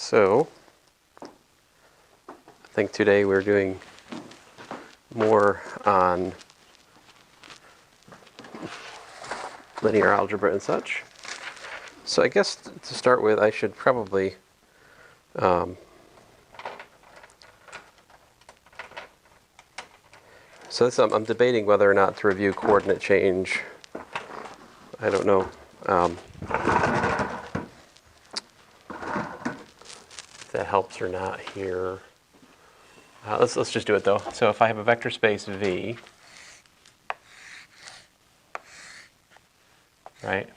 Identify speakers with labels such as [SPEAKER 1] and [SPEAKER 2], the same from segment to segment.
[SPEAKER 1] So, I think today we're doing more on linear algebra and such. So I guess to start with, I should probably I'm debating whether or not to review coordinate change. I don't know. If that helps or not here. Let's just do it though. So if I have a vector space V, right,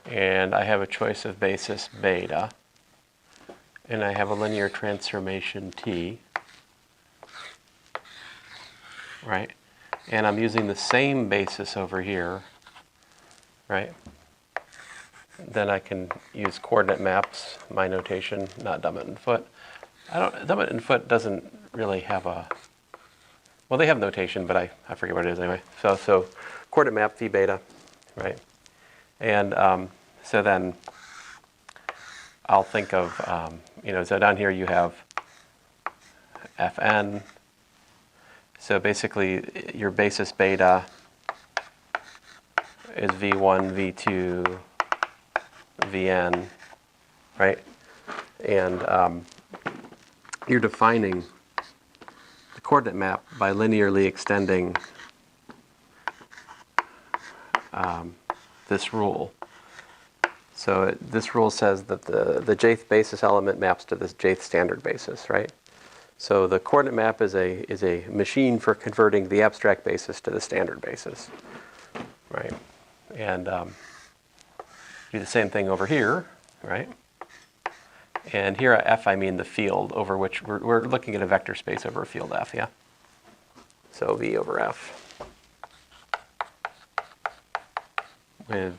[SPEAKER 1] and I have a choice of basis beta, and I have a linear transformation T, right, and I'm using the same basis over here, right, then I can use coordinate maps, my notation, not Dummett and Foote. Dummett and Foote doesn't really have a, well, they have notation, but I forget what it is anyway. So coordinate map phi beta, right? And so then I'll think of, so down here you have Fn. So basically your basis beta is V1, V2, Vn, right? And you're defining the coordinate map by linearly extending this rule. So this rule says that the jth basis element maps to this jth standard basis, right? So the coordinate map is a machine for converting the abstract basis to the standard basis, right? And do the same thing over here, right? And here at F I mean the field over which we're looking at a vector space over a field F, yeah? So V over F with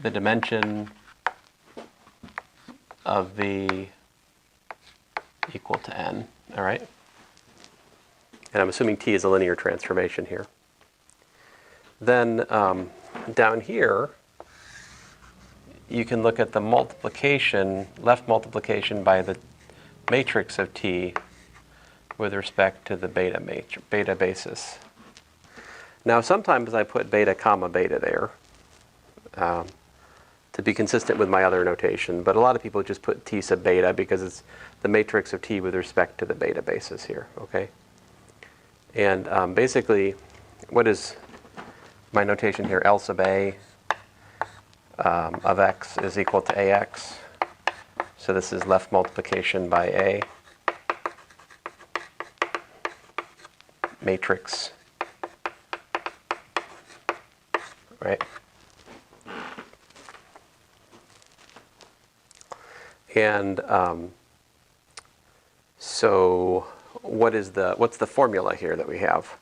[SPEAKER 1] the dimension of V equal to n, all right? And I'm assuming T is a linear transformation here. Then down here, you can look at the multiplication, left multiplication by the matrix of T with respect to the beta basis. Now sometimes I put beta comma beta there to be consistent with my other notation, but a lot of people just put T sub beta because it's the matrix of T with respect to the beta basis here, okay? And basically, what is my notation here? L sub A of x is equal to ax. So this is left multiplication by A. Matrix, right? And so what's the formula here that we have?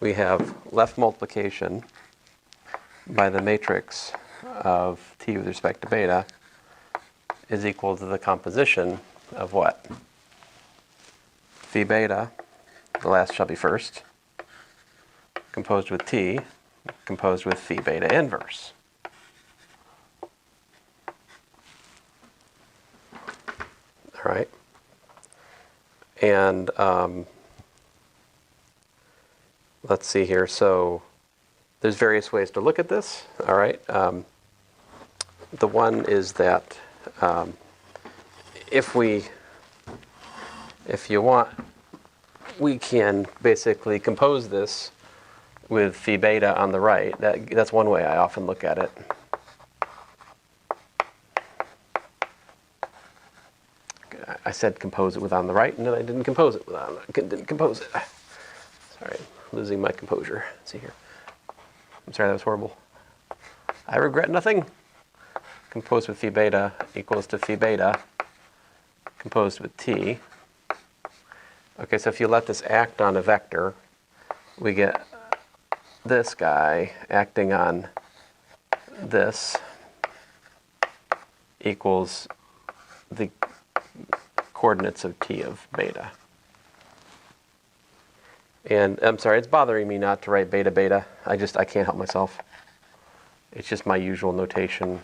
[SPEAKER 1] We have left multiplication by the matrix of T with respect to beta is equal to the composition of what? Phi beta, the last shall be first, composed with T, composed with phi beta inverse. All right. And let's see here. So there's various ways to look at this. All right. The one is that if you want, we can basically compose this with phi beta on the right. That's one way I often look at it. I said compose it with on the right, and then I didn't compose it didn't compose it. Sorry, losing my composure. Let's see here. I'm sorry, that was horrible. I regret nothing. Composed with phi beta equals to phi beta composed with T. Okay, so if you let this act on a vector, we get this guy acting on this equals the coordinates of T of beta. And I'm sorry, it's bothering me not to write beta beta. I can't help myself. It's just my usual notation.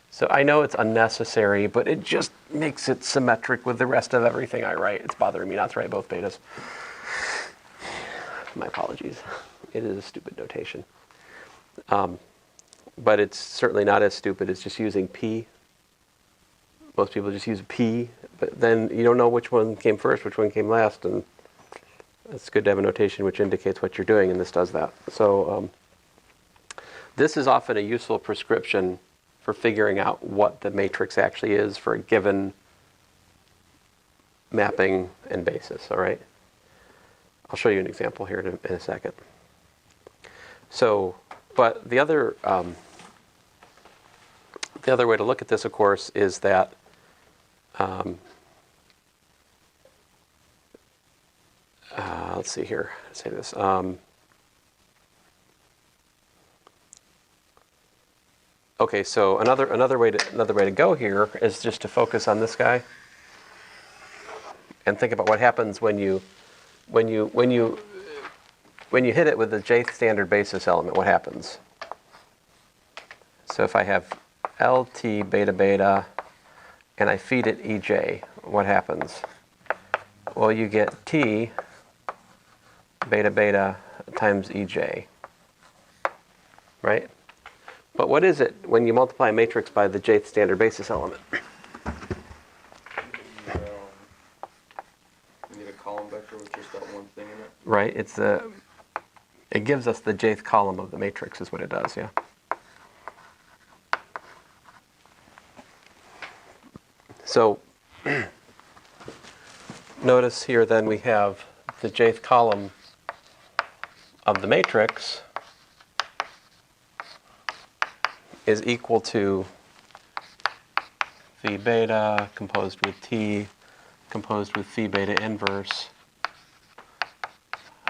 [SPEAKER 1] So I know it's unnecessary, but it just makes it symmetric with the rest of everything I write. It's bothering me not to write both betas. My apologies. It is a stupid notation. But it's certainly not as stupid as just using P. Most people just use P, but then you don't know which one came first, which one came last, and it's good to have a notation which indicates what you're doing, and this does that. So this is often a useful prescription for figuring out what the matrix actually is for a given mapping and basis, all right? I'll show you an example here in a second. So, but the other way to look at this, of course, is that let's see here. Let's say this. Okay, so another way to go here is just to focus on this guy and think about what happens when you hit it with the jth standard basis element. What happens? So if I have LT beta beta and I feed it EJ, what happens? Well, you get T beta beta times EJ, right? But what is it when you multiply a matrix by the jth standard basis element?
[SPEAKER 2] You get a column vector with just that one thing in it?
[SPEAKER 1] Right, it gives us the jth column of the matrix is what it does, yeah. So notice here then we have the jth column of the matrix is equal to phi beta composed with T composed with phi beta inverse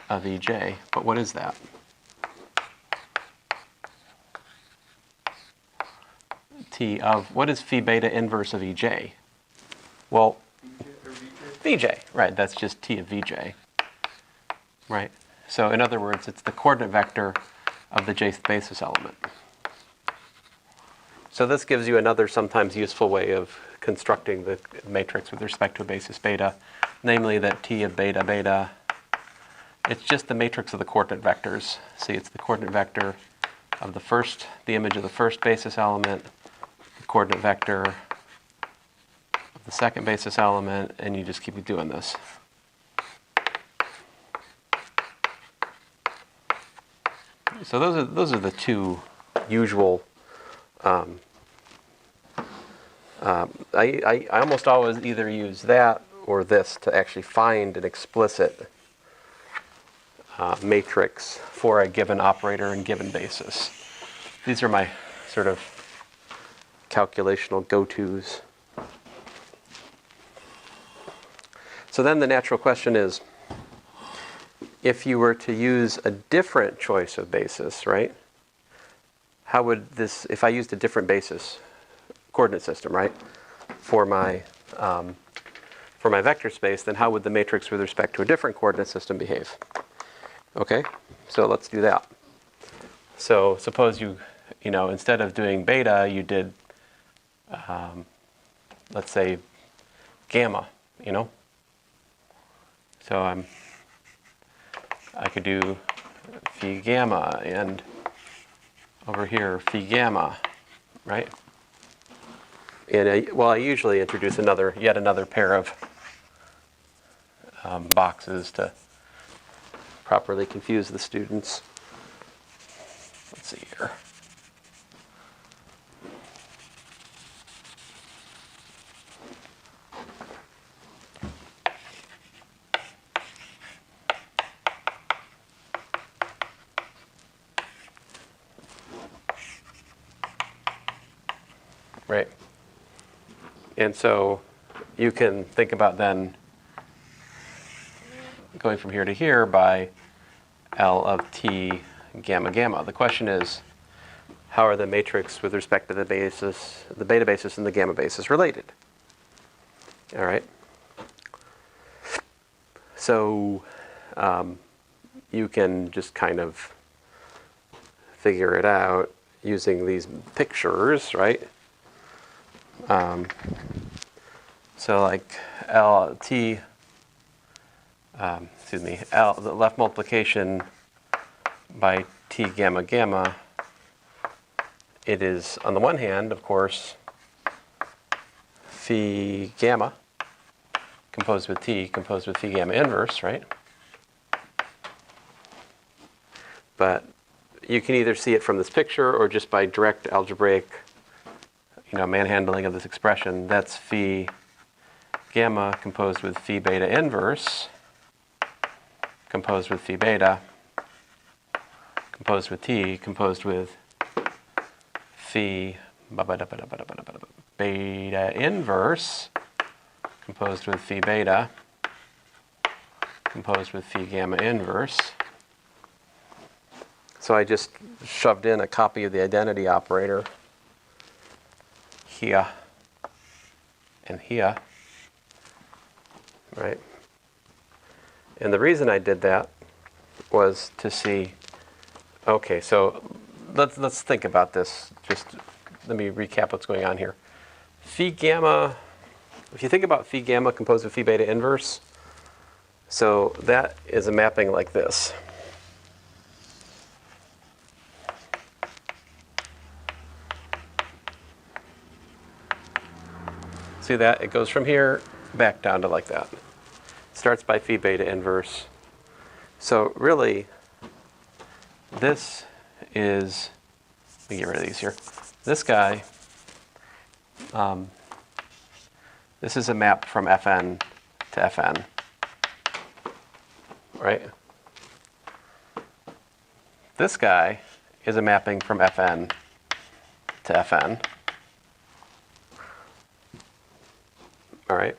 [SPEAKER 1] of EJ. But what is that? T of, what is phi beta inverse of EJ? Well, VJ, right, that's just T of VJ, right? So in other words, it's the coordinate vector of the jth basis element. So this gives you another sometimes useful way of constructing the matrix with respect to a basis beta, namely that T of beta beta, it's just the matrix of the coordinate vectors. See, it's the coordinate vector of the image of the first basis element, the coordinate vector of the second basis element, and you just keep doing this. So those are the two usual. I almost always either use that or this to actually find an explicit matrix for a given operator and given basis. These are my sort of calculational go-tos. So then the natural question is, if you were to use a different choice of basis, right? How would this, if I used a different basis coordinate system, right, for my vector space, then how would the matrix with respect to a different coordinate system behave? Okay, so let's do that. So suppose you instead of doing beta, you did, let's say, gamma, So I could do phi gamma and over here phi gamma, right? And I usually introduce yet another pair of boxes to properly confuse the students. Let's see here. Right. And so you can think about then going from here to here by L of T gamma gamma. The question is, how are the matrix with respect to the basis, the beta basis and the gamma basis related? All right. So you can just kind of figure it out using these pictures, right? So like the left multiplication by t gamma gamma, it is, on the one hand, of course, phi gamma composed with t composed with phi gamma inverse, right? But you can either see it from this picture or just by direct algebraic, manhandling of this expression. That's phi gamma composed with phi beta inverse, composed with phi beta, composed with t, composed with phi beta inverse, composed with phi beta, composed with phi gamma inverse. So I just shoved in a copy of the identity operator here and here, right? And the reason I did that was to see, okay, so let's think about this. Just let me recap what's going on here. Phi gamma, if you think about phi gamma composed of phi beta inverse, so that is a mapping like this. See that? It goes from here back down to like that. Starts by phi beta inverse. So really, this is, let me get rid of these here. This guy, this is a map from Fn to Fn, right? This guy is a mapping from Fn to Fn. All right.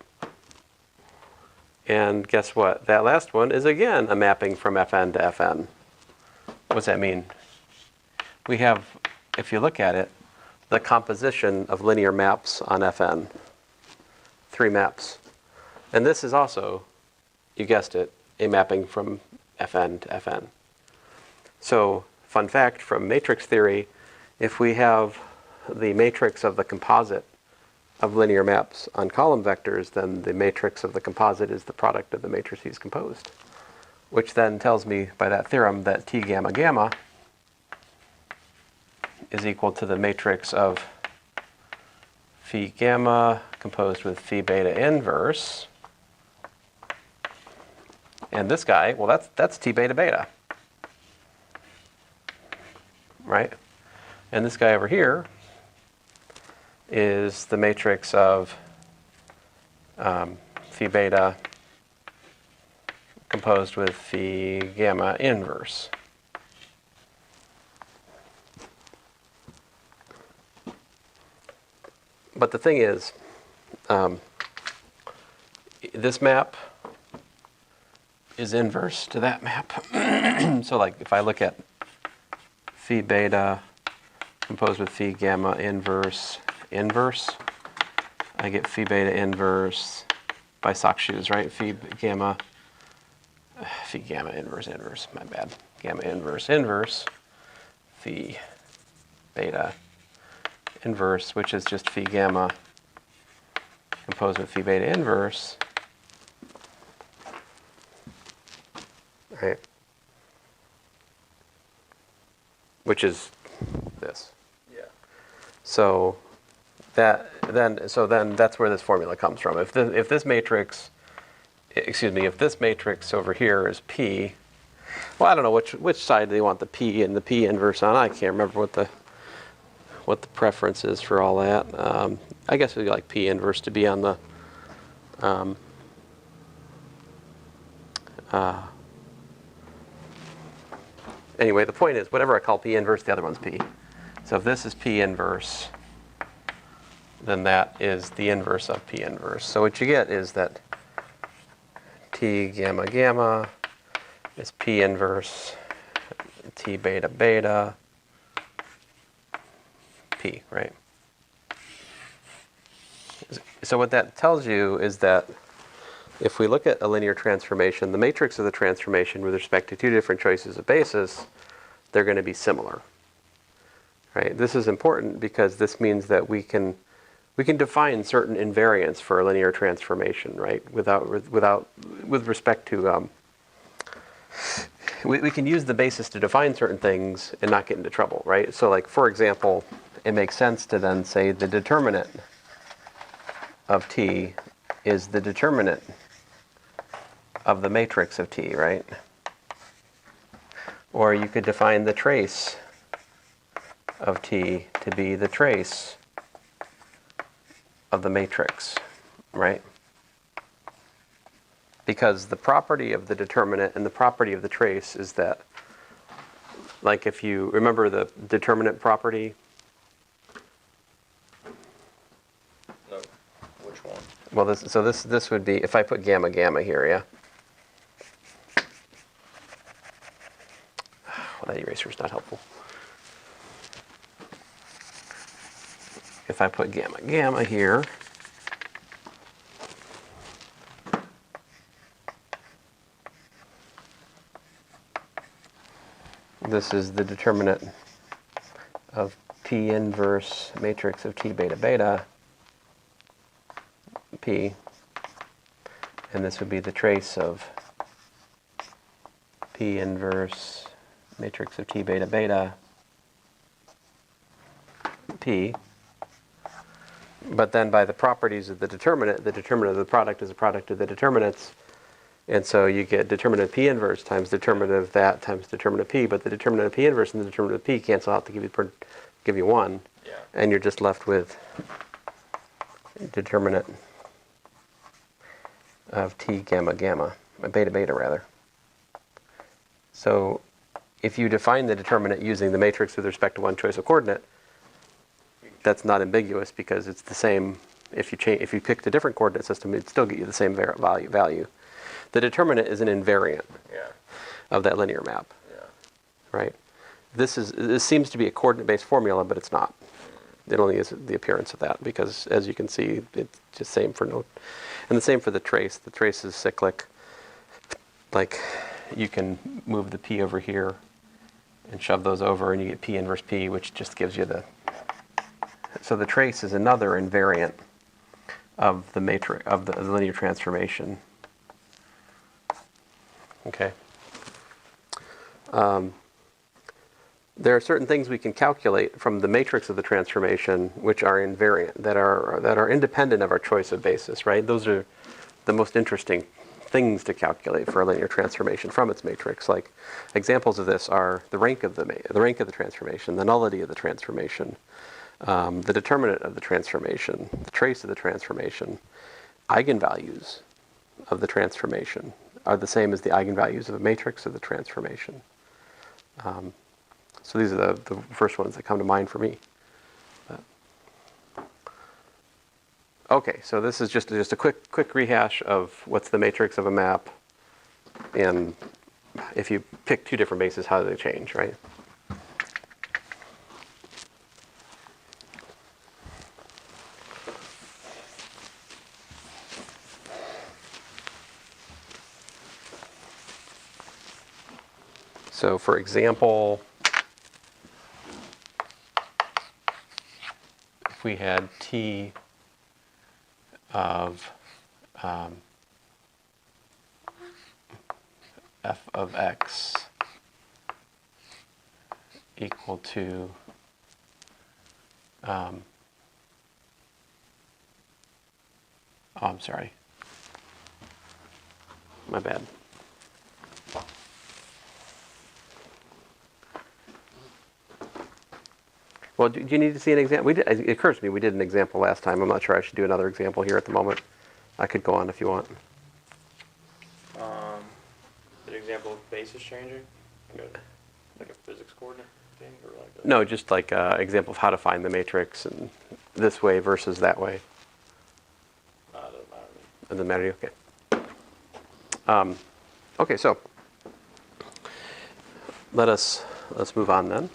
[SPEAKER 1] And guess what? That last one is again a mapping from Fn to Fn. What does that mean? We have, if you look at it, the composition of linear maps on Fn. 3 maps. And this is also, you guessed it, a mapping from Fn to Fn. So, fun fact from matrix theory, if we have the matrix of the composite of linear maps on column vectors, then the matrix of the composite is the product of the matrices composed, which then tells me by that theorem that T gamma gamma is equal to the matrix of phi gamma composed with phi beta inverse. And this guy, well, that's T beta beta, right? And this guy over here is the matrix of phi beta composed with phi gamma inverse. But the thing is, this map is inverse to that map. So like if I look at phi beta composed with phi gamma inverse, I get phi beta inverse by sock shoes, right? Phi gamma inverse, my bad. Gamma inverse, phi beta inverse, which is just phi gamma composed with phi beta inverse, right? Which is this.
[SPEAKER 2] Yeah.
[SPEAKER 1] So then that's where this formula comes from. If this matrix over here is P, well, I don't know which side they want the P and the P inverse on. I can't remember what the preference is for all that. I guess we'd like P inverse to be on the anyway, the point is, whatever I call P inverse, the other one's P. So if this is P inverse, then that is the inverse of P inverse. So what you get is that T gamma gamma is P inverse T beta beta P, right? So what that tells you is that if we look at a linear transformation, the matrix of the transformation with respect to 2 different choices of basis, they're going to be similar. Right? This is important because this means that we can we can define certain invariants for a linear transformation, right? With respect to, we can use the basis to define certain things and not get into trouble, right? So like, for example, it makes sense to then say the determinant of T is the determinant of the matrix of T, right? Or you could define the trace of T to be the trace of the matrix, right? Because the property of the determinant and the property of the trace is that, like if you remember the determinant property.
[SPEAKER 2] No, which one?
[SPEAKER 1] Well, this would be, if I put gamma gamma here, yeah? Well, that eraser is not helpful. If I put gamma gamma here, this is the determinant of T inverse matrix of T beta beta, P, and this would be the trace of P inverse matrix of T beta beta, P. But then by the properties of the determinant of the product is a product of the determinants. And so you get determinant of P inverse times determinant of that times determinant of P. But the determinant of P inverse and the determinant of P cancel out to give you 1.
[SPEAKER 2] Yeah.
[SPEAKER 1] And you're just left with determinant of T gamma gamma, beta beta rather. So if you define the determinant using the matrix with respect to one choice of coordinate, that's not ambiguous because it's the same. If you picked a different coordinate system, it'd still get you the same value. The determinant is an invariant of that linear map, right? This seems to be a coordinate-based formula, but it's not. It only is the appearance of that because, as you can see, it's just same for node, and the same for the trace. The trace is cyclic. Like you can move the P over here and shove those over, and you get P inverse P, which just gives you the. So the trace is another invariant of the matrix of the linear transformation. Okay. There are certain things we can calculate from the matrix of the transformation which are invariant, that are independent of our choice of basis, right? Those are the most interesting things to calculate for a linear transformation from its matrix. Like examples of this are the rank of the transformation, the nullity of the transformation, the determinant of the transformation, the trace of the transformation, eigenvalues of the transformation are the same as the eigenvalues of a matrix of the transformation. So these are the first ones that come to mind for me. Okay, so this is just a quick rehash of what's the matrix of a map, and if you pick two different bases, how do they change, right? So for example, if we had T of f of x equal to oh, I'm sorry. My bad. Well, do you need to see an example? It occurs to me we did an example last time. I'm not sure I should do another example here at the moment. I could go on if you want.
[SPEAKER 2] An example of basis changing? Like a physics coordinate thing? Or like a
[SPEAKER 1] No, just like an example of how to find the matrix and this way versus that way.
[SPEAKER 2] Doesn't matter to me.
[SPEAKER 1] Doesn't matter to you? Okay. Okay, so let's move on then.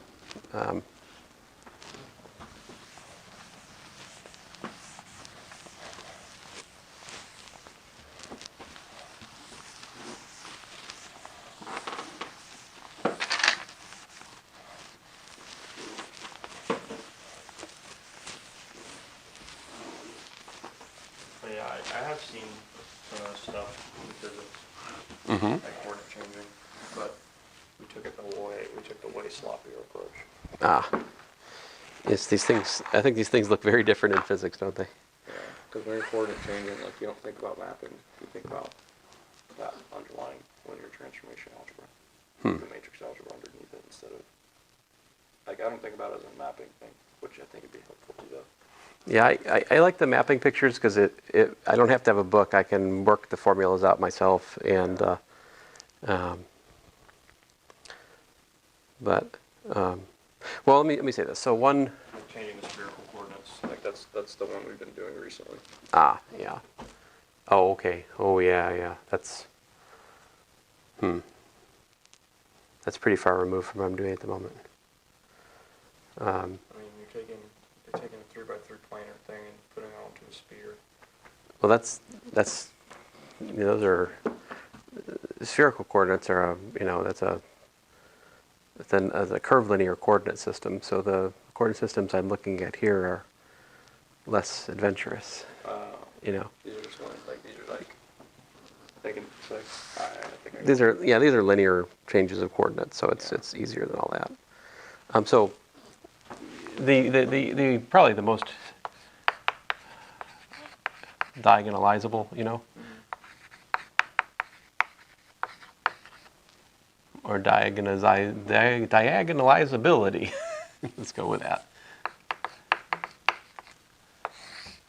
[SPEAKER 2] But yeah, I have seen some of this stuff in physics,
[SPEAKER 1] Mm-hmm.
[SPEAKER 2] like coordinate changing, but we took the way sloppier approach.
[SPEAKER 1] Ah, yes, these things, I think these things look very different in physics, don't they?
[SPEAKER 2] Yeah, because when you're coordinate changing, like you don't think about mapping, you think about that underlying linear transformation algebra, the matrix algebra underneath it instead of, like I don't think about it as a mapping thing, which I think would be helpful to though.
[SPEAKER 1] Yeah, I like the mapping pictures because I don't have to have a book. I can work the formulas out myself, and um, but well, let me say this. So one,
[SPEAKER 2] Like changing the spherical coordinates, like that's the one we've been doing recently.
[SPEAKER 1] yeah. Oh, okay. Oh, yeah. That's that's pretty far removed from what I'm doing at the moment.
[SPEAKER 2] I mean, you're taking a 3x3 planar thing and putting it onto a sphere.
[SPEAKER 1] Well, that's those are spherical coordinates are that's a curved linear coordinate system. So the coordinate systems I'm looking at here are less adventurous.
[SPEAKER 2] These are just these are like they can like I think I
[SPEAKER 1] These are linear changes of coordinates, so it's easier than all that. So the probably the most diagonalizable, or diagonalizability. Let's go with that.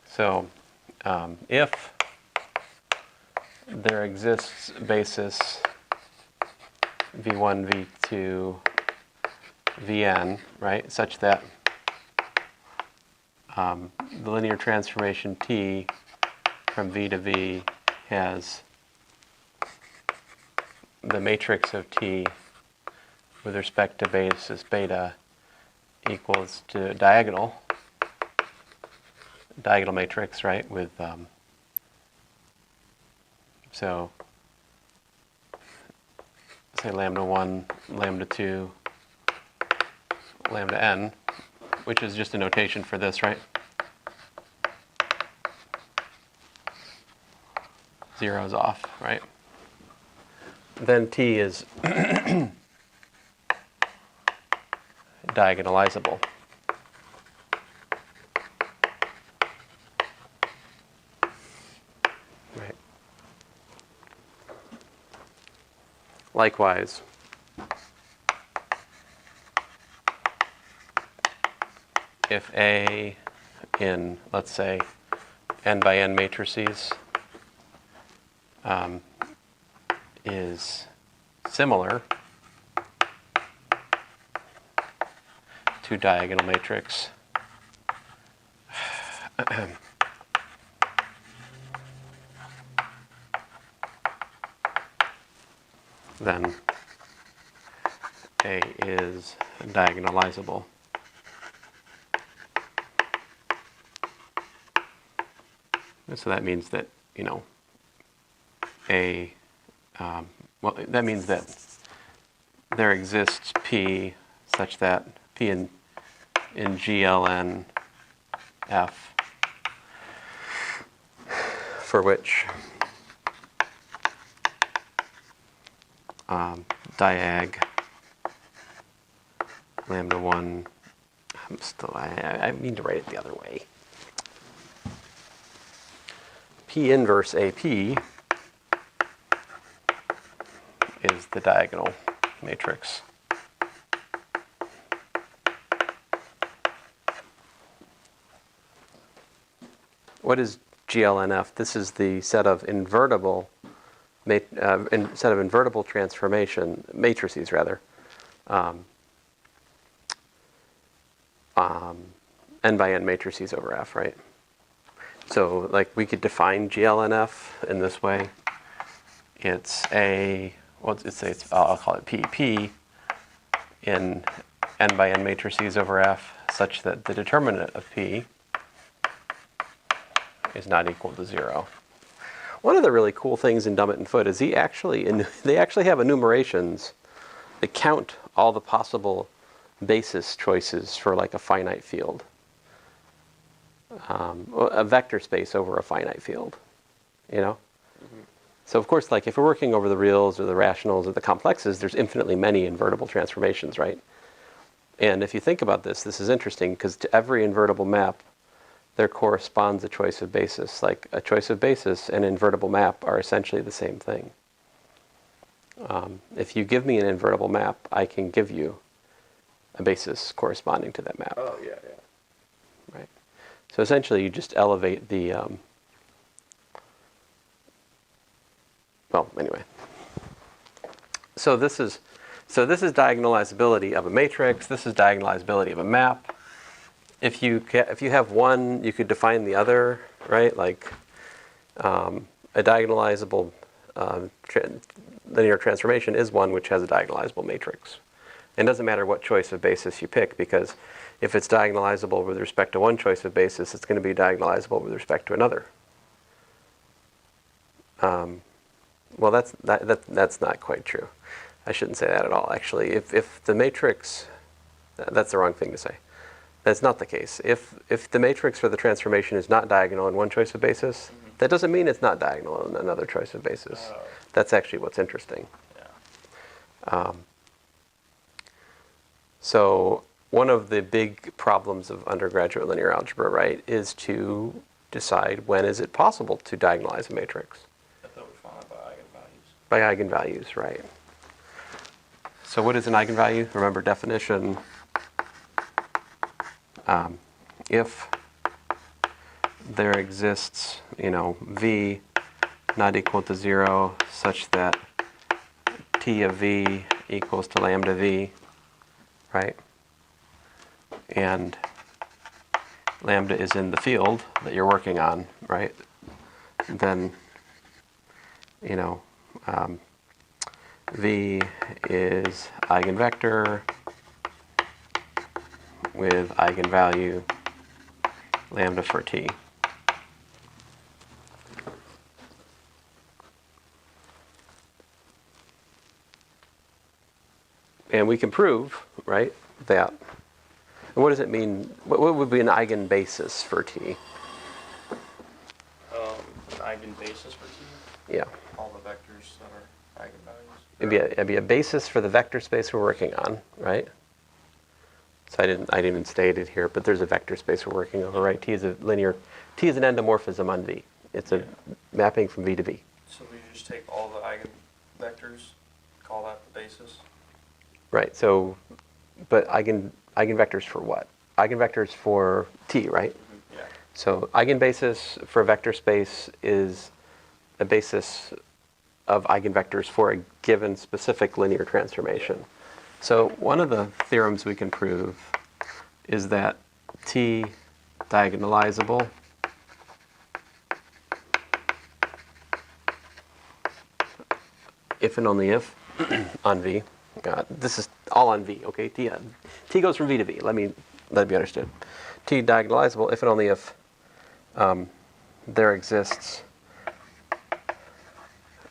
[SPEAKER 1] So if there exists basis v1, v2, vn, right, such that the linear transformation t from v to v has the matrix of t with respect to basis beta equals to diagonal matrix, right, with so say lambda 1, lambda 2, lambda n, which is just a notation for this, right? Zero's off, right? Then t is diagonalizable. Right. Likewise, if A in, let's say, n by n matrices is similar to diagonal matrix, then A is diagonalizable. And so that means that, that means that there exists P such that P in GLN F for which diag lambda 1, I mean to write it the other way. P inverse AP is the diagonal matrix. What is GLNF? This is the set of invertible transformation matrices, rather. N by n matrices over F, right? So, like, we could define GLNF in this way. It's I'll call it PP in n by n matrices over F, such that the determinant of P is not equal to 0. One of the really cool things in Dummett and Foote is they actually have enumerations that count all the possible basis choices for like a finite field. a vector space over a finite field, you know?
[SPEAKER 2] Mm-hmm.
[SPEAKER 1] So of course, like if we're working over the reals or the rationals or the complexes, there's infinitely many invertible transformations, right? And if you think about this, this is interesting because to every invertible map, there corresponds a choice of basis. Like a choice of basis and invertible map are essentially the same thing. If you give me an invertible map, I can give you a basis corresponding to that map.
[SPEAKER 2] Oh, yeah, yeah.
[SPEAKER 1] Right. So essentially, you just elevate the. Well, anyway. So this is diagonalizability of a matrix. This is diagonalizability of a map. If you have one, you could define the other, right? Like a diagonalizable linear transformation is one which has a diagonalizable matrix. And it doesn't matter what choice of basis you pick, because if it's diagonalizable with respect to one choice of basis, it's going to be diagonalizable with respect to another. Well, that's not quite true. I shouldn't say that at all, actually. If the matrix, that's the wrong thing to say. That's not the case. If the matrix for the transformation is not diagonal in one choice of basis, that doesn't mean it's not diagonal in another choice of basis. That's actually what's interesting.
[SPEAKER 2] Yeah.
[SPEAKER 1] So one of the big problems of undergraduate linear algebra, right, is to decide when is it possible to diagonalize a matrix.
[SPEAKER 2] I thought we found out by eigenvalues.
[SPEAKER 1] By eigenvalues, right. So what is an eigenvalue? Remember definition. If there exists, v not equal to 0 such that t of v equals to lambda v, right? And lambda is in the field that you're working on, right? Then, v is eigenvector with eigenvalue lambda for t. And we can prove, right, that. And what does it mean? What would be an eigenbasis for t?
[SPEAKER 2] An eigenbasis for t?
[SPEAKER 1] Yeah.
[SPEAKER 2] All the vectors that are eigenvalues.
[SPEAKER 1] It'd be a basis for the vector space we're working on, right? So I didn't even state it here, but there's a vector space we're working over, right? T is an endomorphism on V. It's a mapping from V to V.
[SPEAKER 2] So we just take all the eigenvectors, call that the basis?
[SPEAKER 1] Right. So, but eigenvectors for what? Eigenvectors for T, right?
[SPEAKER 2] Mm-hmm. Yeah.
[SPEAKER 1] So eigenbasis for a vector space is a basis of eigenvectors for a given specific linear transformation. So one of the theorems we can prove is that T diagonalizable if and only if on V. This is all on V, okay? T goes from V to V. Let it be understood. T diagonalizable if and only if there exists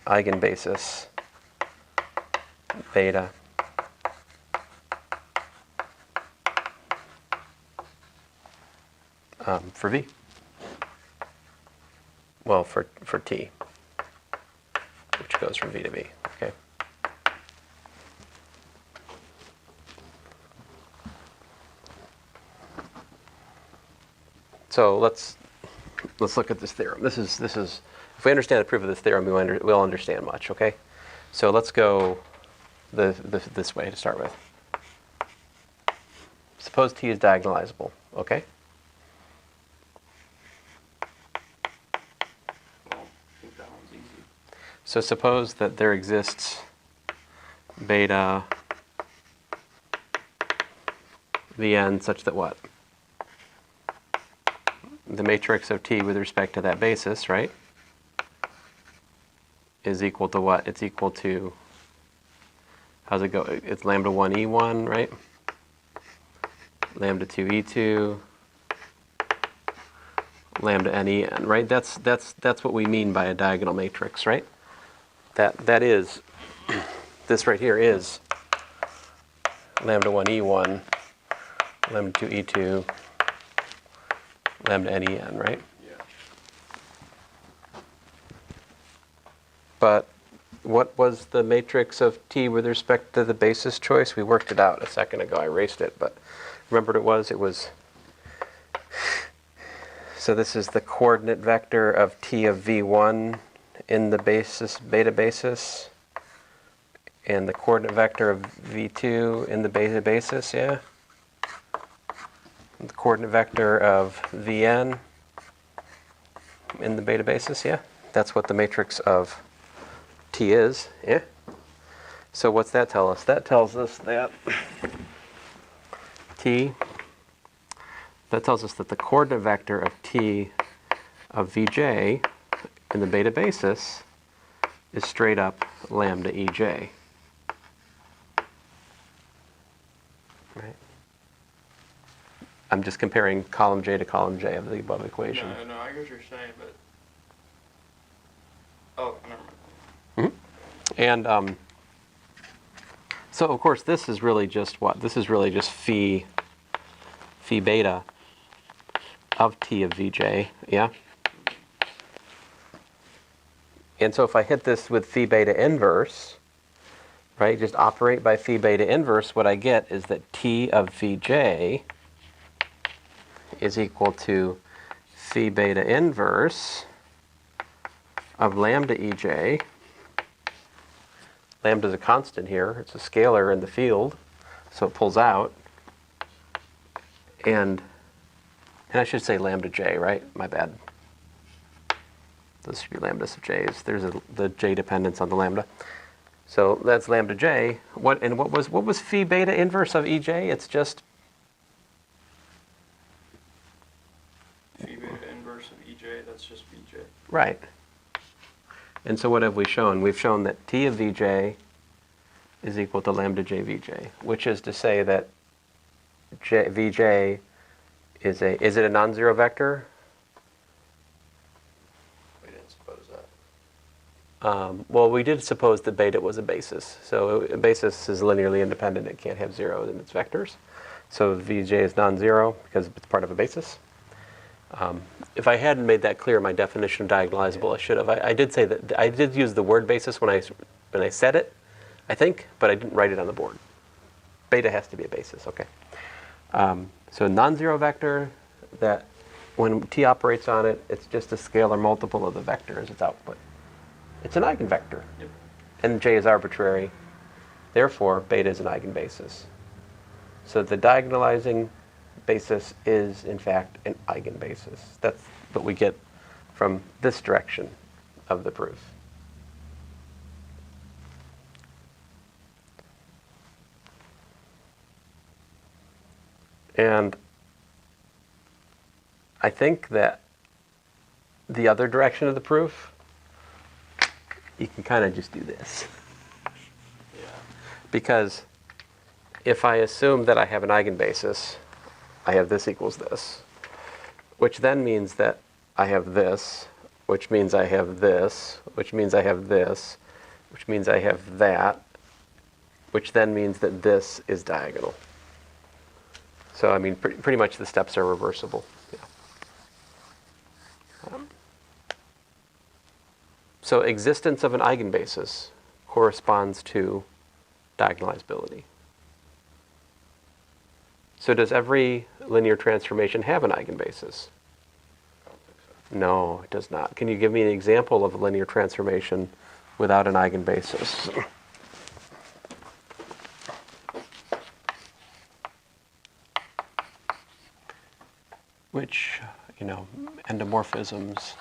[SPEAKER 1] eigenbasis beta for V. Well, for T, which goes from V to V, okay? So let's look at this theorem. This is if we understand the proof of this theorem, we'll understand much, okay? So let's go this way to start with. Suppose T is diagonalizable, okay?
[SPEAKER 2] Well, I think that one's easy.
[SPEAKER 1] So suppose that there exists beta Vn such that what? The matrix of T with respect to that basis, right, is equal to what? It's equal to, how's it go? It's lambda 1 E1, right? Lambda 2 E2, lambda n En, right? That's what we mean by a diagonal matrix, right? That is, this right here is lambda 1 E1, lambda 2 E2, lambda n e n, right?
[SPEAKER 2] Yeah.
[SPEAKER 1] But what was the matrix of T with respect to the basis choice? We worked it out a second ago. I erased it, but remember what it was? It was, so this is the coordinate vector of T of V1 in the basis, beta basis, and the coordinate vector of V2 in the beta basis, yeah? The coordinate vector of Vn in the beta basis, yeah? That's what the matrix of T is, yeah? So what's that tell us? That tells us that that tells us that the coordinate vector of T of Vj in the beta basis is straight up lambda Ej. Right? I'm just comparing column J to column J of the above equation.
[SPEAKER 2] No, I get what you're saying, but oh, never mind.
[SPEAKER 1] And so of course this is really just what? This is really just phi beta of T of Vj, yeah? And so if I hit this with phi beta inverse, right, just operate by phi beta inverse, what I get is that T of Vj is equal to phi beta inverse of lambda Ej. Lambda is a constant here. It's a scalar in the field, so it pulls out. And I should say lambda j, right? My bad. Those should be lambdas of j's. There's the j dependence on the lambda. So that's lambda j. What was phi beta inverse of Ej? It's just
[SPEAKER 2] Phi beta inverse of Ej, that's just Vj.
[SPEAKER 1] right. And so what have we shown? We've shown that T of Vj is equal to lambda j Vj, which is to say that Vj is it a non-zero vector?
[SPEAKER 2] We didn't suppose that.
[SPEAKER 1] Well, we did suppose that beta was a basis. So a basis is linearly independent. It can't have zeros in its vectors. So Vj is non-zero because it's part of a basis. If I hadn't made that clear in my definition of diagonalizable, I should have. I did say that I did use the word basis when I said it, I think, but I didn't write it on the board. Beta has to be a basis, okay. So non-zero vector that when T operates on it, it's just a scalar multiple of the vector as its output. It's an eigenvector.
[SPEAKER 2] Yep. And
[SPEAKER 1] And J is arbitrary. Therefore, beta is an eigenbasis. So the diagonalizing basis is, in fact, an eigenbasis. That's what we get from this direction of the proof. And I think that the other direction of the proof, you can kind of just do this.
[SPEAKER 2] yeah.
[SPEAKER 1] Because if I assume that I have an eigenbasis, I have this equals this, which then means that I have this, which means I have this, which means I have this, which means I have that, which then means that this is diagonal. So, I mean, pretty much the steps are reversible. Yeah. So existence of an eigenbasis corresponds to diagonalizability. So does every linear transformation have an eigenbasis?
[SPEAKER 2] I don't think so.
[SPEAKER 1] No, it does not. Can you give me an example of a linear transformation without an eigenbasis? Which, endomorphisms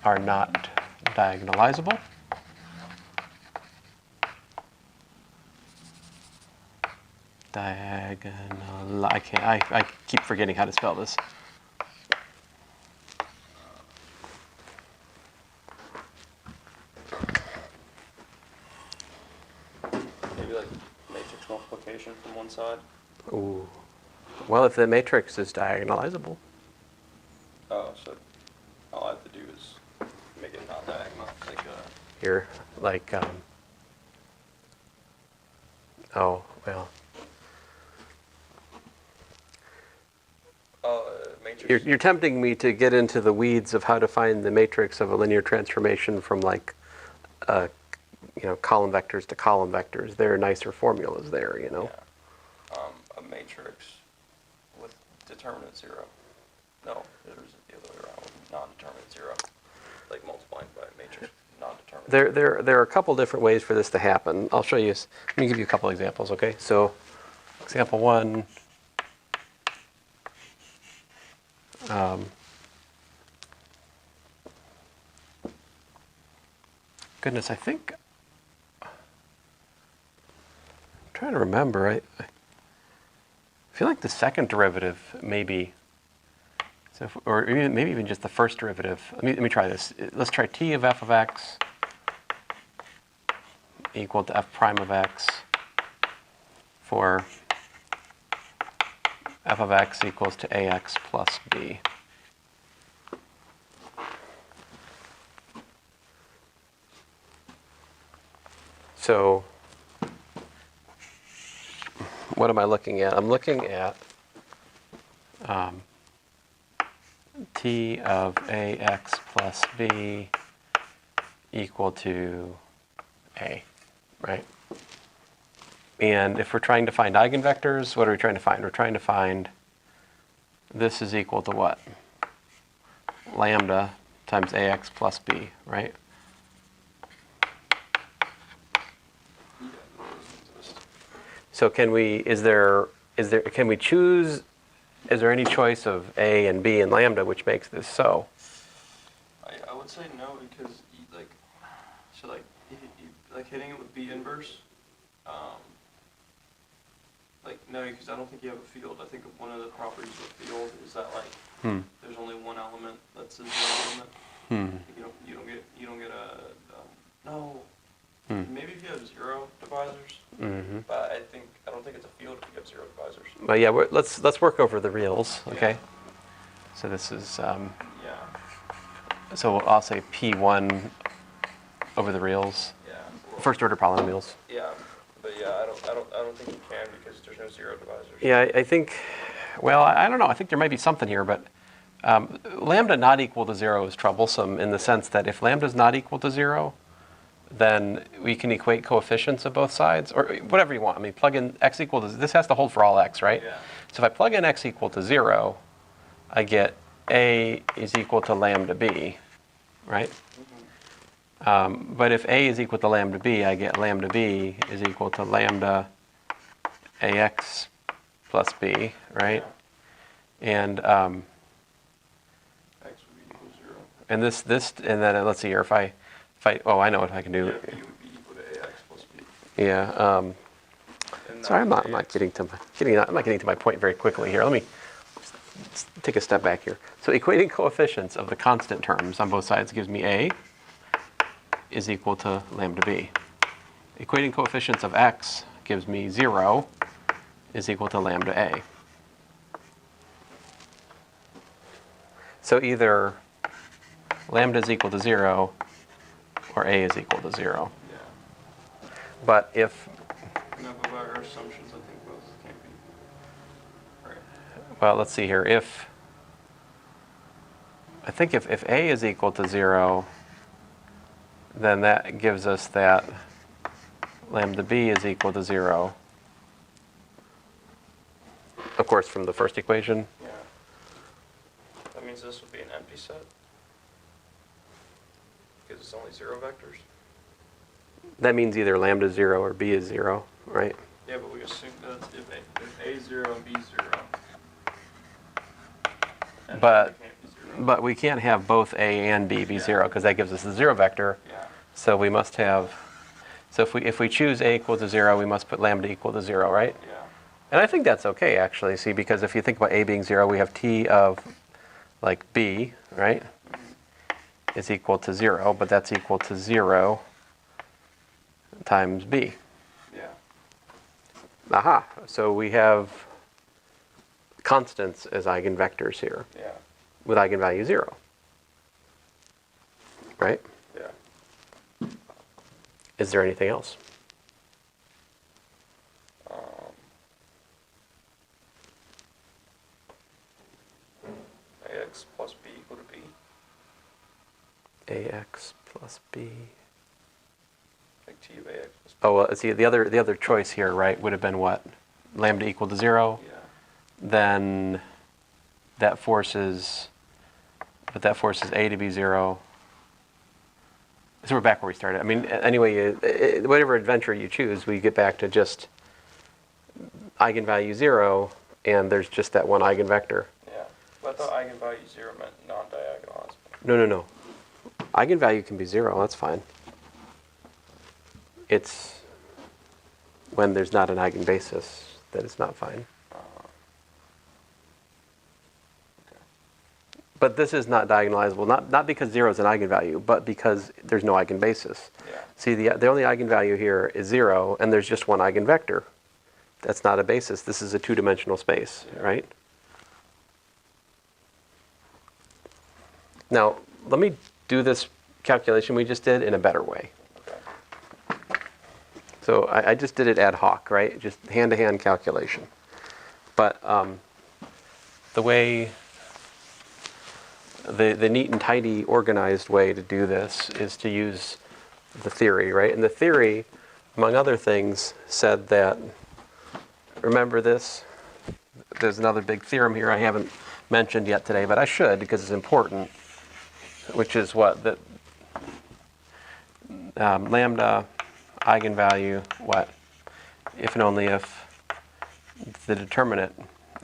[SPEAKER 1] are not diagonalizable. I keep forgetting how to spell this.
[SPEAKER 2] Maybe like matrix multiplication from one side.
[SPEAKER 1] Ooh. Well, if the matrix is diagonalizable.
[SPEAKER 2] Oh, so all I have to do is make it not diagonal. Like
[SPEAKER 1] Here, like Oh, well.
[SPEAKER 2] Matrix.
[SPEAKER 1] You're tempting me to get into the weeds of how to find the matrix of a linear transformation from like, column vectors to column vectors. There are nicer formulas there, you know.
[SPEAKER 2] Yeah. A matrix with determinant 0. No, there's the other way around with non-determinant 0. Like multiplying by a matrix non-determinant.
[SPEAKER 1] There are a couple different ways for this to happen. I'll show you. Let me give you a couple examples, okay? So, example 1. Goodness, I think. I'm trying to remember. I feel like the second derivative maybe. So or maybe even just the first derivative. Let me try this. Let's try t of x equal to f prime of x for f of x equals to ax plus b. So what am I looking at? I'm looking at t of ax plus b equal to a, right? And if we're trying to find eigenvectors, what are we trying to find? We're trying to find this is equal to what? Lambda times ax plus b, right? So can we, can we choose, is there any choice of a and b and lambda which makes this so?
[SPEAKER 2] I would say no, because like hitting it with B inverse, no, because I don't think you have a field. I think one of the properties of a field is that there's only one element that's a zero element. You don't get a no. Maybe if you have 0 divisors, but I don't think it's a field if you have 0 divisors.
[SPEAKER 1] Well, yeah, let's work over the reals, okay? Yeah. So this is so I'll say P1 over the reals.
[SPEAKER 2] Yeah. Well,
[SPEAKER 1] first order polynomials.
[SPEAKER 2] Yeah, but yeah, I don't think you can because there's no 0 divisors.
[SPEAKER 1] Yeah, I think. Well, I don't know. I think there might be something here, but lambda not equal to 0 is troublesome in the sense that if lambda is not equal to 0. Then we can equate coefficients of both sides, or whatever you want. I mean, plug in x equal to, this has to hold for all x, right?
[SPEAKER 2] Yeah.
[SPEAKER 1] So if I plug in x equal to 0, I get a is equal to lambda b, right? But if a is equal to lambda b, I get lambda b is equal to lambda ax plus b, right?
[SPEAKER 2] Yeah.
[SPEAKER 1] And
[SPEAKER 2] x would be equal to 0.
[SPEAKER 1] and and then let's see here, if I I know what I can do.
[SPEAKER 2] Yeah, b would be equal to ax plus b.
[SPEAKER 1] Yeah. Sorry, I'm not getting to my point very quickly here. Let me just take a step back here. So equating coefficients of the constant terms on both sides gives me a is equal to lambda b. Equating coefficients of x gives me 0 is equal to lambda a. So either lambda is equal to 0 or a is equal to 0.
[SPEAKER 2] Yeah.
[SPEAKER 1] But if,
[SPEAKER 2] No, but by our assumptions, I think both can't be. Right.
[SPEAKER 1] well, let's see here. I think if a is equal to 0, then that gives us that lambda b is equal to 0. Of course, from the first equation.
[SPEAKER 2] Yeah. That means this would be an empty set. Because it's only 0 vectors.
[SPEAKER 1] That means either lambda is 0 or b is 0, right?
[SPEAKER 2] Yeah, but we assume that if A is 0 and B is 0. And
[SPEAKER 1] But
[SPEAKER 2] it can't be 0.
[SPEAKER 1] but we can't have both a and b be 0 because that gives us the 0 vector.
[SPEAKER 2] Yeah.
[SPEAKER 1] So we must have. So if we choose a equal to 0, we must put lambda equal to 0, right?
[SPEAKER 2] Yeah.
[SPEAKER 1] And I think that's okay, actually. See, because if you think about a being 0, we have t of like b, right? Is equal to 0, but that's equal to 0 times b.
[SPEAKER 2] Yeah.
[SPEAKER 1] Aha. So we have constants as eigenvectors here
[SPEAKER 2] Yeah.
[SPEAKER 1] with eigenvalue 0. Right?
[SPEAKER 2] Yeah.
[SPEAKER 1] Is there anything else?
[SPEAKER 2] AX plus B equal to B?
[SPEAKER 1] AX plus B.
[SPEAKER 2] Like T of AX plus B.
[SPEAKER 1] Oh, well, see, the other choice here, right, would have been what? Lambda equal to 0.
[SPEAKER 2] Yeah.
[SPEAKER 1] Then that forces A to be 0. So we're back where we started. I mean, anyway, whatever adventure you choose, we get back to just eigenvalue 0, and there's just that one eigenvector.
[SPEAKER 2] Yeah. But I thought eigenvalue 0 meant non-diagonalizable.
[SPEAKER 1] No. Eigenvalue can be 0, that's fine. It's when there's not an eigenbasis that it's not fine.
[SPEAKER 2] Okay.
[SPEAKER 1] But this is not diagonalizable, not because 0 is an eigenvalue, but because there's no eigenbasis.
[SPEAKER 2] Yeah.
[SPEAKER 1] See, the only eigenvalue here is 0, and there's just one eigenvector. That's not a basis. This is a two-dimensional space,
[SPEAKER 2] Yeah.
[SPEAKER 1] right? Now, let me do this calculation we just did in a better way.
[SPEAKER 2] Okay.
[SPEAKER 1] So I just did it ad hoc, right? Just hand-to-hand calculation. But the way, the neat and tidy organized way to do this is to use the theory, right? And the theory, among other things, said that, remember this? There's another big theorem here I haven't mentioned yet today, but I should because it's important, which is what? That lambda eigenvalue, what? If and only if the determinant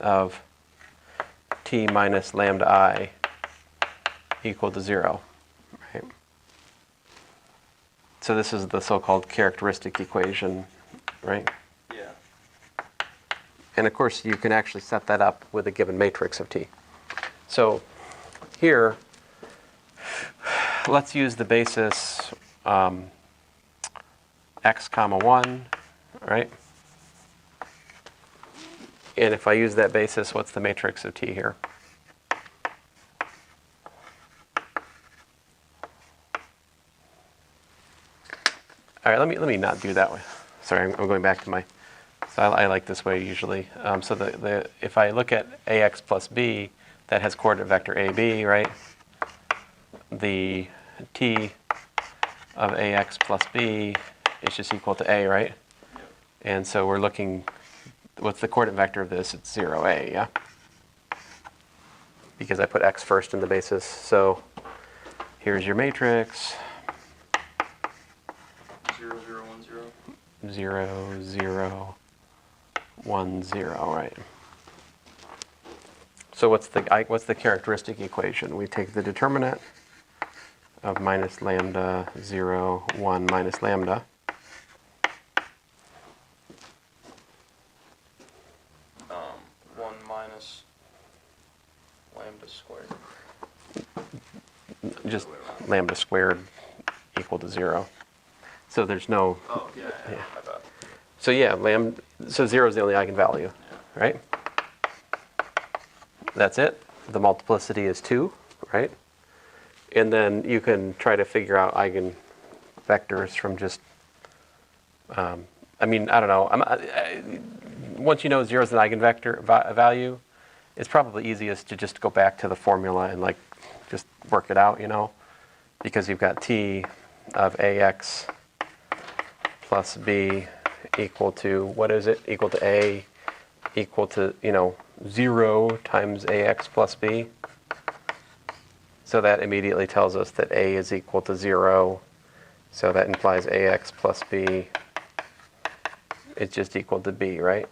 [SPEAKER 1] of t minus lambda I equal to 0, right? So this is the so-called characteristic equation, right?
[SPEAKER 2] Yeah.
[SPEAKER 1] And of course, you can actually set that up with a given matrix of T. So here, let's use the basis x comma 1, right? And if I use that basis, what's the matrix of T here? All right, let me not do that way. Sorry, I'm going back to my. So I like this way usually. So if I look at ax plus b, that has coordinate vector ab, right? The t of ax plus b is just equal to a, right?
[SPEAKER 2] Yep.
[SPEAKER 1] And so we're looking. What's the coordinate vector of this? It's 0a, yeah? Because I put x first in the basis. So here's your matrix.
[SPEAKER 2] 0, 0, 1, 0.
[SPEAKER 1] 0, 0, 1, 0, right? So what's the characteristic equation? We take the determinant of minus lambda 0, 1 minus lambda.
[SPEAKER 2] One minus lambda squared.
[SPEAKER 1] Just lambda squared equal to 0. So there's no.
[SPEAKER 2] Oh, yeah. My bad.
[SPEAKER 1] So yeah, so 0 is the only eigenvalue, right? That's it. The multiplicity is 2, right? And then you can try to figure out eigenvectors from just, I mean, I don't know. Once you know 0 is an eigenvector value, it's probably easiest to just go back to the formula and like just work it out, you know? Because you've got t of ax plus b equal to, what is it? Equal to a equal to, 0 times ax plus b. So that immediately tells us that a is equal to 0. So that implies ax plus b is just equal to b, right?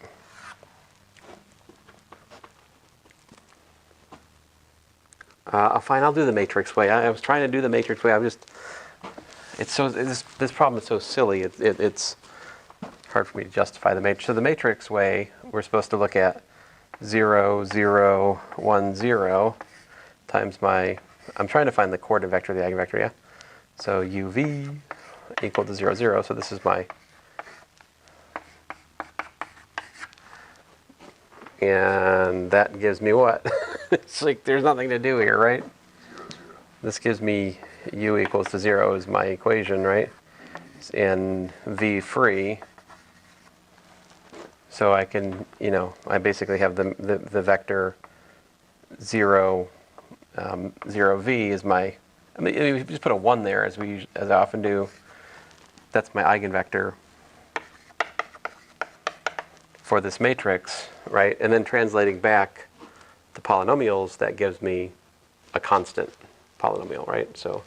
[SPEAKER 1] Fine, I'll do the matrix way. I was trying to do the matrix way. This problem is so silly. It's hard for me to justify the matrix. So the matrix way, we're supposed to look at 0, 0, 1, 0 times my, I'm trying to find the coordinate vector of the eigenvector, yeah? So uv equal to 0, 0. So this is my, and that gives me what? It's like there's nothing to do here, right?
[SPEAKER 2] 0, 0.
[SPEAKER 1] This gives me u equals to 0 is my equation, right? And v free. So I can, I basically have the vector 0, 0v is my, I mean, if you just put a 1 there, as I often do, that's my eigenvector for this matrix, right? And then translating back the polynomials, that gives me a constant polynomial, right? So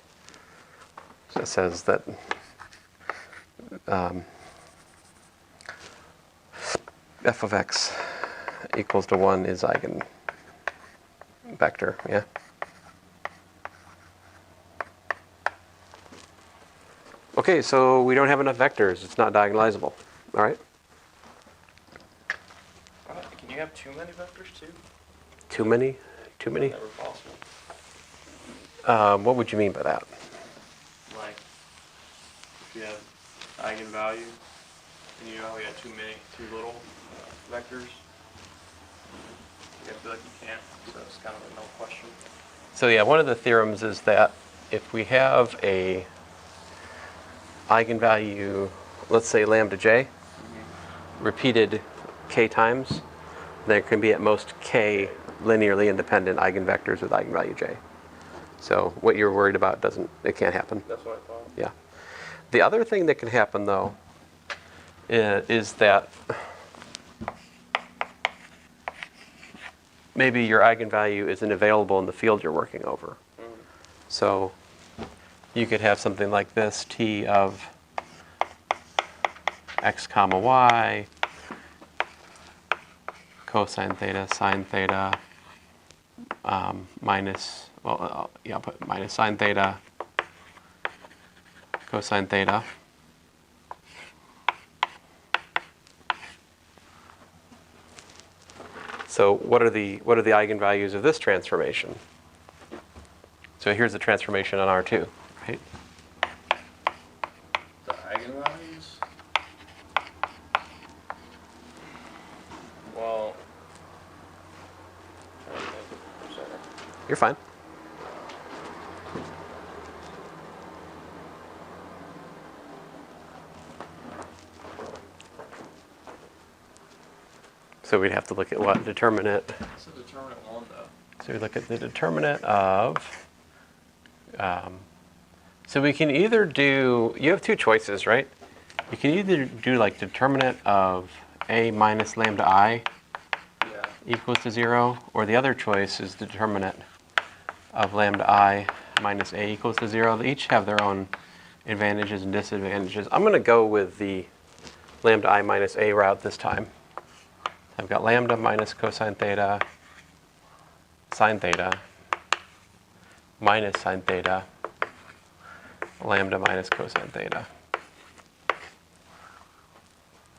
[SPEAKER 1] it says that f of x equals to 1 is eigenvector, yeah? Okay, so we don't have enough vectors. It's not diagonalizable, all right?
[SPEAKER 2] Can you have too many vectors too?
[SPEAKER 1] Too many? Too many?
[SPEAKER 2] Never possible.
[SPEAKER 1] What would you mean by that?
[SPEAKER 2] Like, if you have eigenvalues, and you only got too little vectors, I feel like you can't, so it's kind of a no question.
[SPEAKER 1] So yeah, one of the theorems is that if we have a eigenvalue, let's say lambda j, repeated k times, there can be at most k linearly independent eigenvectors with eigenvalue j. So what you're worried about it can't happen.
[SPEAKER 2] That's what I thought.
[SPEAKER 1] Yeah. The other thing that can happen though is that maybe your eigenvalue isn't available in the field you're working over. So you could have something like this, t of x comma y, cosine theta, sine theta, minus, well, yeah, I'll put minus sine theta, cosine theta. So what are the eigenvalues of this transformation? So here's the transformation on R2, right?
[SPEAKER 2] The eigenvalues? Well, I'm trying to think for a second.
[SPEAKER 1] You're fine. So we'd have to look at what? Determinant.
[SPEAKER 2] It's a determinant one though.
[SPEAKER 1] So we look at the determinant of, so we can either do, you have two choices, right? You can either do like determinant of a minus lambda I
[SPEAKER 2] Yeah.
[SPEAKER 1] equals to 0, or the other choice is determinant of lambda I minus a equals to 0. They each have their own advantages and disadvantages. I'm going to go with the lambda I minus a route this time. I've got lambda minus cosine theta, sine theta, minus sine theta, lambda minus cosine theta.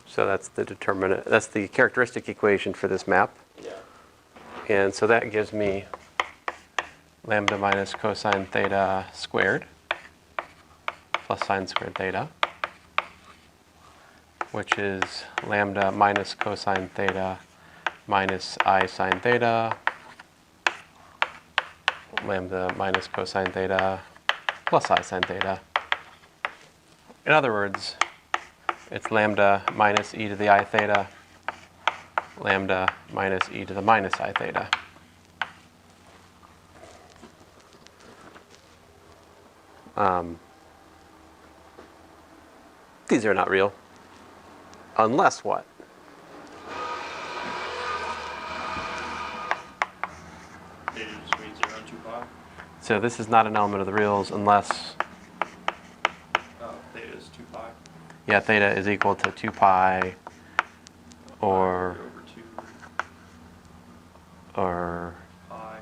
[SPEAKER 1] So that's the determinant, that's the characteristic equation for this map.
[SPEAKER 2] Yeah.
[SPEAKER 1] And so that gives me lambda minus cosine theta squared plus sine squared theta, which is lambda minus cosine theta minus I sine theta, lambda minus cosine theta plus I sine theta. In other words, it's lambda minus e to the I theta, lambda minus e to the minus I theta. These are not real. Unless what?
[SPEAKER 2] Theta just means 0 and 2 pi.
[SPEAKER 1] So this is not an element of the reals unless,
[SPEAKER 2] Theta is 2 pi.
[SPEAKER 1] yeah, theta is equal to 2 pi or
[SPEAKER 2] Over 2
[SPEAKER 1] or
[SPEAKER 2] pi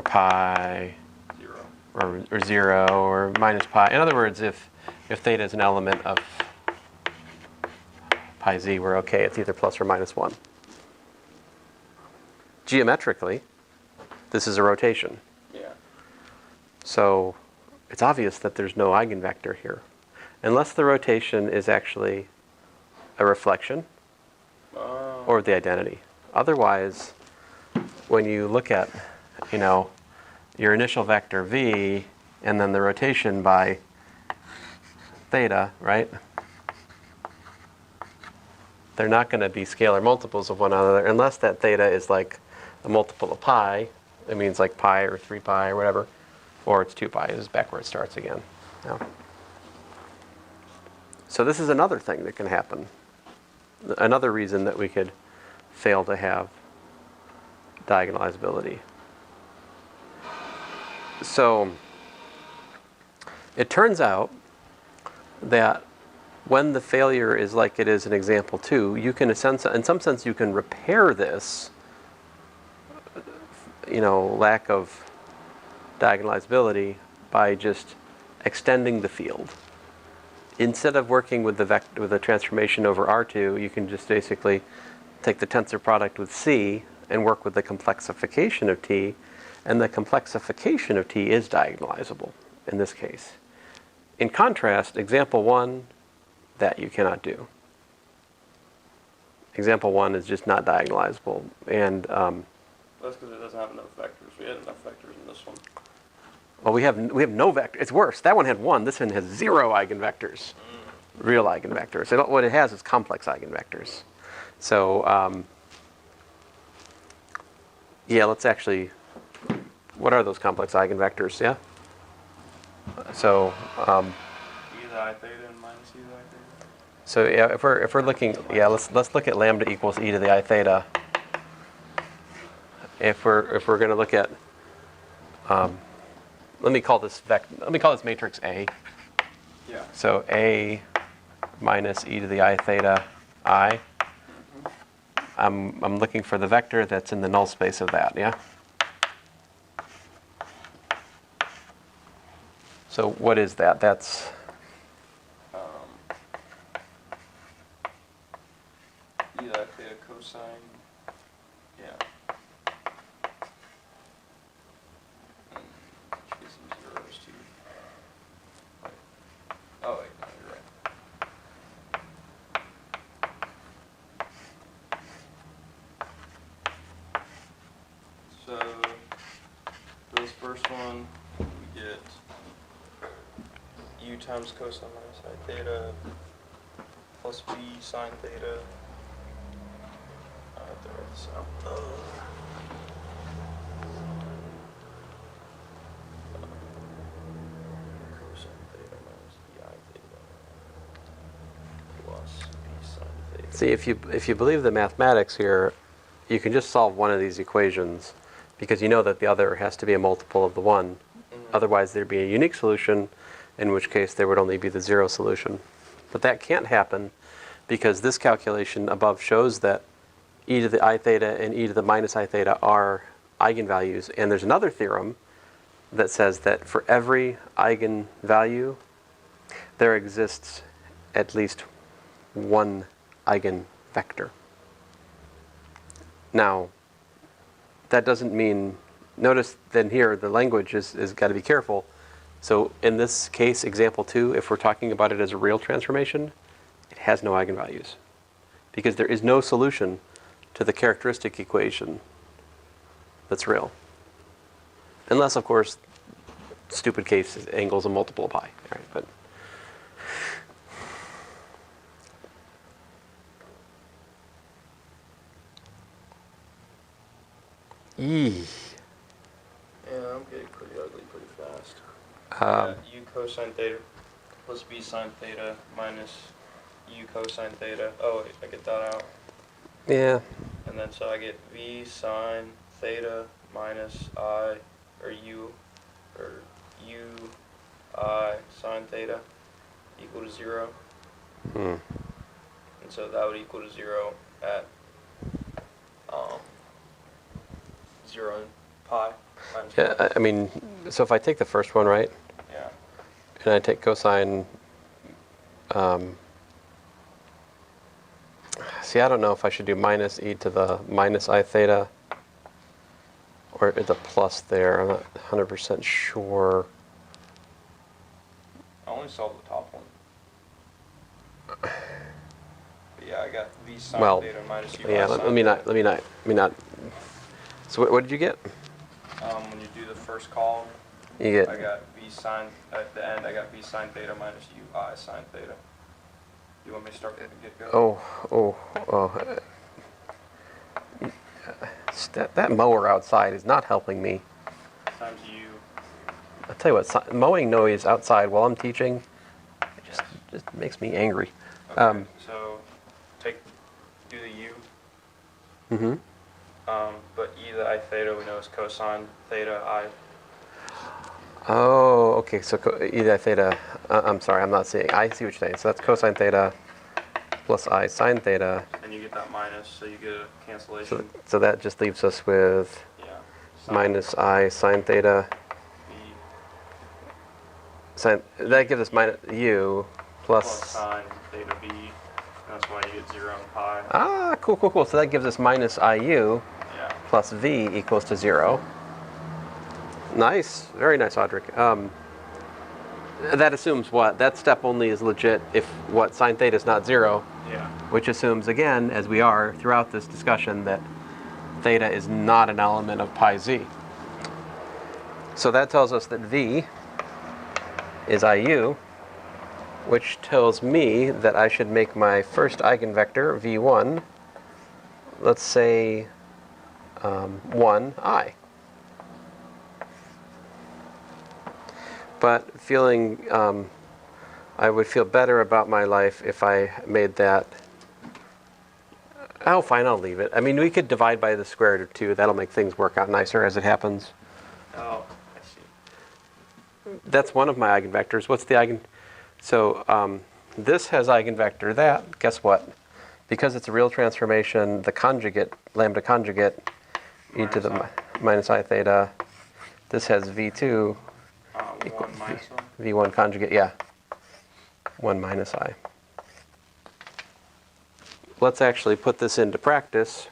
[SPEAKER 1] pi
[SPEAKER 2] 0.
[SPEAKER 1] or 0 or minus pi. In other words, if theta is an element of pi z, we're okay. It's either plus or minus 1. Geometrically, this is a rotation.
[SPEAKER 2] Yeah.
[SPEAKER 1] So it's obvious that there's no eigenvector here, unless the rotation is actually a reflection or the identity. Otherwise, when you look at, your initial vector v and then the rotation by theta, right? They're not going to be scalar multiples of one another unless that theta is like a multiple of pi, It means like pi or 3 pi or whatever. Or it's 2 pi. This is back where it starts again. Yeah. So this is another thing that can happen. Another reason that we could fail to have diagonalizability. So it turns out that when the failure is like it is in example 2, you can, in some sense, you can repair this, lack of diagonalizability by just extending the field. Instead of working with the transformation over R2, you can just basically take the tensor product with C and work with the complexification of T, and the complexification of T is diagonalizable in this case. In contrast, example 1, that you cannot do. Example 1 is just not diagonalizable, and
[SPEAKER 2] That's because it doesn't have enough vectors. We had enough vectors in this one.
[SPEAKER 1] well, we have no vector. It's worse. That one had 1. This one has 0 eigenvectors, real eigenvectors. What it has is complex eigenvectors. So yeah, let's actually. What are those complex eigenvectors? Yeah. So.
[SPEAKER 2] E to the I theta and minus e to the I theta.
[SPEAKER 1] So yeah, if we're looking, yeah, let's look at lambda equals e to the I theta. If we're going to look at, let me call this matrix A.
[SPEAKER 2] Yeah.
[SPEAKER 1] So A minus e to the I theta I. I'm looking for the vector that's in the null space of that. Yeah. So what is that? That's
[SPEAKER 2] E to the I theta cosine. Yeah. Choose some zeros too. Wait. Oh wait, no, you're right. So for this first one, we get u times cosine minus I theta plus b sine theta. I have to write this out. Cosine theta minus bi theta plus b sine theta.
[SPEAKER 1] see if you believe the mathematics here, you can just solve one of these equations because you know that the other has to be a multiple of the one. Otherwise, there'd be a unique solution, in which case there would only be the 0 solution. But that can't happen because this calculation above shows that e to the I theta and e to the minus I theta are eigenvalues. And there's another theorem that says that for every eigenvalue, there exists at least one eigenvector. Now, that doesn't mean, notice then here the language is got to be careful. So in this case, example 2, if we're talking about it as a real transformation, it has no eigenvalues. Because there is no solution to the characteristic equation that's real. Unless, of course, stupid case is angles a multiple of pi. Right? But
[SPEAKER 2] Yeah, I'm getting pretty ugly pretty fast. U cosine theta plus b sine theta minus u cosine theta. Oh wait, I get that out.
[SPEAKER 1] yeah,
[SPEAKER 2] And then so I get v sine theta minus I, or u I sine theta equal to 0. And so that would equal to 0 at 0 and pi minus
[SPEAKER 1] yeah.
[SPEAKER 2] pi.
[SPEAKER 1] I mean, so if I take the first one, right,
[SPEAKER 2] Yeah.
[SPEAKER 1] and I take cosine. See, I don't know if I should do minus e to the minus I theta or the plus there. I'm not 100% sure.
[SPEAKER 2] I only solved the top one. But yeah, I got v sine
[SPEAKER 1] Well,
[SPEAKER 2] theta minus u
[SPEAKER 1] yeah.
[SPEAKER 2] I
[SPEAKER 1] Let
[SPEAKER 2] sine
[SPEAKER 1] me
[SPEAKER 2] theta.
[SPEAKER 1] not. So what did you get?
[SPEAKER 2] When you do the first column,
[SPEAKER 1] You
[SPEAKER 2] I
[SPEAKER 1] get
[SPEAKER 2] got v sine, at the end I got v sine theta minus u I sine theta. You want me to start from the get-go?
[SPEAKER 1] oh. That mower outside is not helping me.
[SPEAKER 2] Times u.
[SPEAKER 1] I'll tell you what, mowing noise outside while I'm teaching, it
[SPEAKER 2] Yes.
[SPEAKER 1] just makes me angry.
[SPEAKER 2] Okay, so do the u.
[SPEAKER 1] Mm-hmm.
[SPEAKER 2] But e to the I theta we know is cosine theta I.
[SPEAKER 1] Oh, okay, so e theta, I'm sorry, I'm not seeing. I see what you're saying. So that's cosine theta plus I sine theta.
[SPEAKER 2] And you get that minus, so you get a cancellation.
[SPEAKER 1] So that just leaves us with
[SPEAKER 2] Yeah.
[SPEAKER 1] minus I sine theta.
[SPEAKER 2] b
[SPEAKER 1] That gives us minus u
[SPEAKER 2] plus
[SPEAKER 1] plus.
[SPEAKER 2] sine theta b. And that's why you get 0 and pi.
[SPEAKER 1] Ah, cool. So that gives us minus iu
[SPEAKER 2] Yeah.
[SPEAKER 1] plus v equals to 0. Nice, very nice, Audric. That assumes what? That step only is legit if what sine theta is not 0.
[SPEAKER 2] Yeah.
[SPEAKER 1] Which assumes, again, as we are throughout this discussion, that theta is not an element of pi z. So that tells us that v is iu, which tells me that I should make my first eigenvector, v1, let's say 1i. But feeling, I would feel better about my life if I made that. Oh, fine, I'll leave it. I mean, we could divide by the square root of 2. That'll make things work out nicer as it happens.
[SPEAKER 2] Oh, I see.
[SPEAKER 1] That's one of my eigenvectors. What's the eigen? So this has eigenvector that. Guess what? Because it's a real transformation, the conjugate, lambda conjugate, e to the minus I theta. This has v2
[SPEAKER 2] 1 minus 1?
[SPEAKER 1] v1 conjugate, yeah. 1 minus I. Let's actually put this into practice.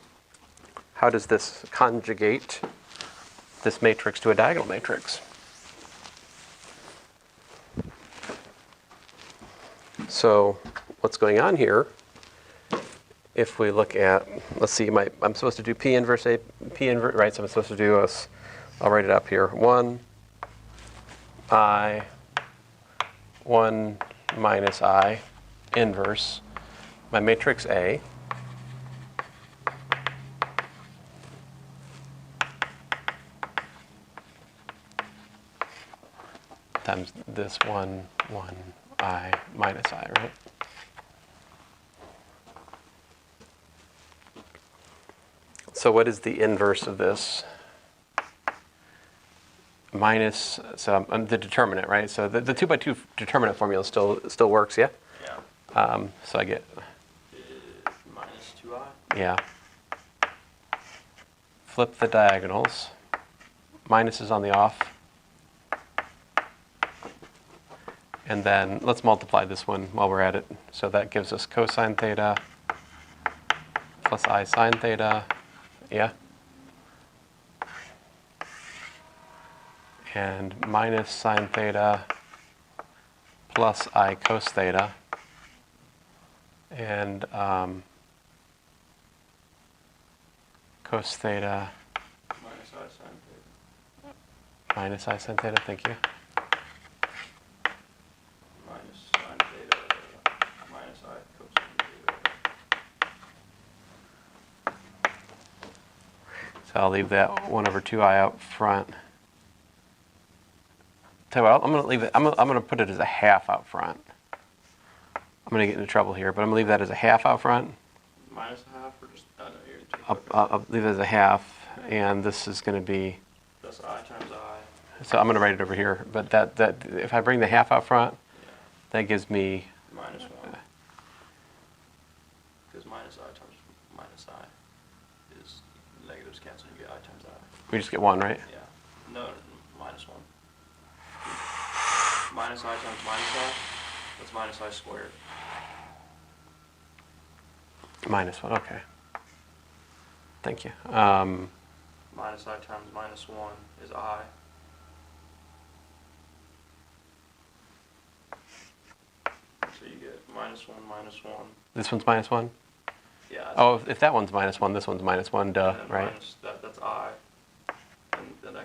[SPEAKER 1] How does this conjugate this matrix to a diagonal matrix? So what's going on here, if we look at, let's see, I'm supposed to do P inverse A, P inverse, right, so I'm supposed to do I'll write it up here, 1 I, 1 minus I, inverse, my matrix A, times this 1 I minus I, right? So what is the inverse of this? Minus, so the determinant, right? So the 2 by 2 determinant formula still works, yeah?
[SPEAKER 2] Yeah.
[SPEAKER 1] So I get,
[SPEAKER 2] Minus 2i?
[SPEAKER 1] yeah. Flip the diagonals. Minus is on the off. And then let's multiply this one while we're at it. So that gives us cosine theta plus I sine theta, yeah? And minus sine theta plus I cos theta. And cos theta
[SPEAKER 2] Minus I sine theta.
[SPEAKER 1] minus I sine theta, thank you.
[SPEAKER 2] Minus sine theta. Minus I cosine theta.
[SPEAKER 1] So I'll leave that 1 over 2i out front. Tell you what, I'm going to leave it. I'm going to put it as a half out front. I'm going to get into trouble here, but I'm going to leave that as a half out front.
[SPEAKER 2] Minus a half or just, no, you're
[SPEAKER 1] I'll leave it as a half, and this is going to be.
[SPEAKER 2] That's I times I.
[SPEAKER 1] So I'm going to write it over here. But that if I bring the half out front,
[SPEAKER 2] Yeah.
[SPEAKER 1] that gives me.
[SPEAKER 2] Minus 1. Because minus I times minus I is negatives cancel, you get I times I.
[SPEAKER 1] We just get 1, right?
[SPEAKER 2] Yeah. No, minus 1. Minus I times minus I, that's minus I squared.
[SPEAKER 1] Minus 1, okay. Thank you.
[SPEAKER 2] Minus I times minus 1 is I. So you get minus 1, minus 1.
[SPEAKER 1] This one's minus 1?
[SPEAKER 2] Yeah.
[SPEAKER 1] Oh, if that one's minus 1, this one's minus 1, duh,
[SPEAKER 2] and then
[SPEAKER 1] right?
[SPEAKER 2] Minus that